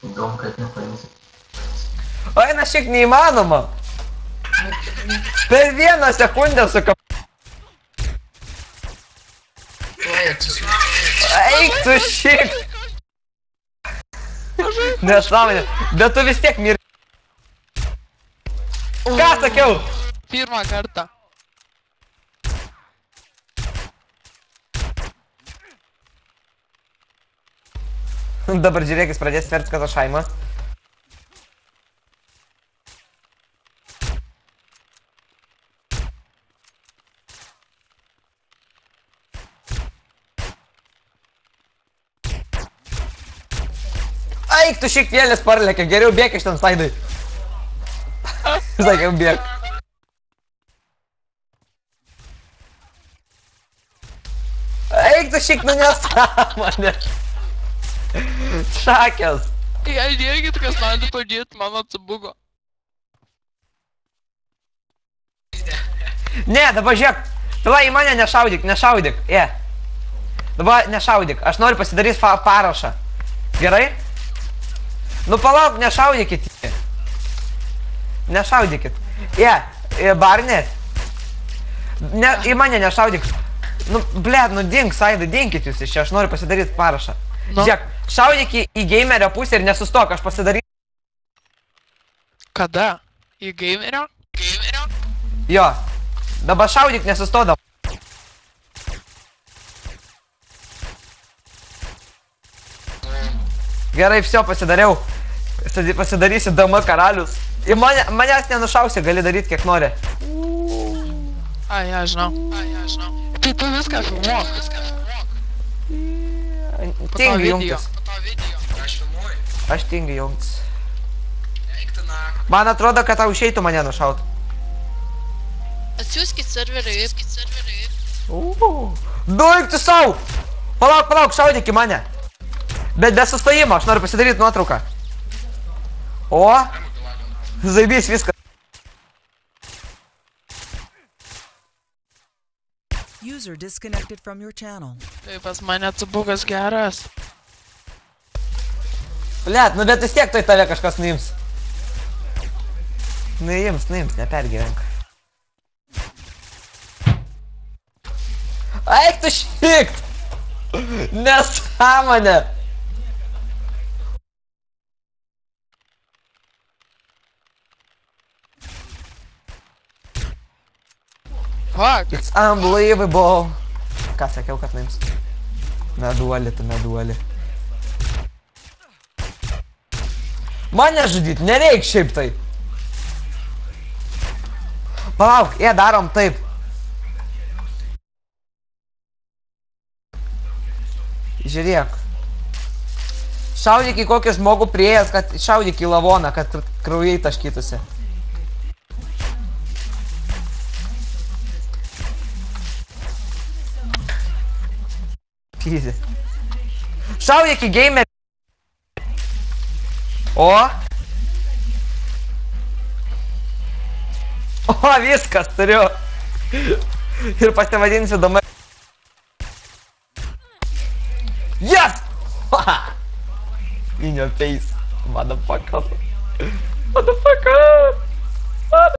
Įdomu, kad nepaimsi. Oi, na šiek neįmanoma. Per vieną sekundę sukap... Eik tu šiek. Nesąmonė. Bet tu vis tiek mir... Ką sakiau? Pirmą kartą. Dabar žiūrėk, jis pradės verti, kad aš šaimą. Eik, tu šiek vėlės parlėkia, geriau bėk iš ten saidai. Sakiau, bėk. Eik, tu šiek nu nesąmonė. Šakės. Jei dėkit, kas nori padėti, mano atsibugo. Ne, dabar žiūrėk. Dabar į mane nešaudyk, nešaudyk. Dabar nešaudyk, aš noriu pasidaryti parašą. Gerai? Nu palauk, nešaudykit. Nešaudykit. Barnė. Į mane nešaudyk. Nu, blėt, nu dink, saidai, dinkit jūs iš čia, aš noriu pasidaryti parašą. Žiūrėk, šaudyk į gamerio pusę ir nesustok, aš pasidarysiu. Kada? Į gamerio? Jo. Dabar šaudyk, nesustodam. Gerai, viso pasidariau. Pasidarysiu DM karalius. Ir manęs nenušausi, gali daryti kiek nori. Ai, aš žinau. Tai tu viską filmuok. Tingi jungtis. Aš filmuoju. Aš tingi jungtis. Man atrodo, kad tau išeitų mane nušaut. Atsiųskit serverį. Duik tu sau! Palauk, šaudyk į mane. Bet be sustojimo, aš noriu pasidaryti nuotrauką. O? Zaibys viską. User disconnected from your channel. Tai pas mane atsibugas geras. Blet, nu bet vis tiek tai tave kažkas nuims. Nuims, nepergyvenk. Eik tu šikt! Nesąmonė! Fuck. It's unbelievable. Ką sakiau, kad nuims? Meduolį, tu meduolį. Mane žudyt, nereik šiaip tai. Palauk, darom taip. Žiūrėk. Šaudyk į kokį žmogų prieėjęs, kad šaudyk į lavoną, kad kraujai taškytųsi. Easy. Šaudyk į gamerį. O, viskas turiu. Ir pasivadinsiu DM. Yes! In your face, motherfucker.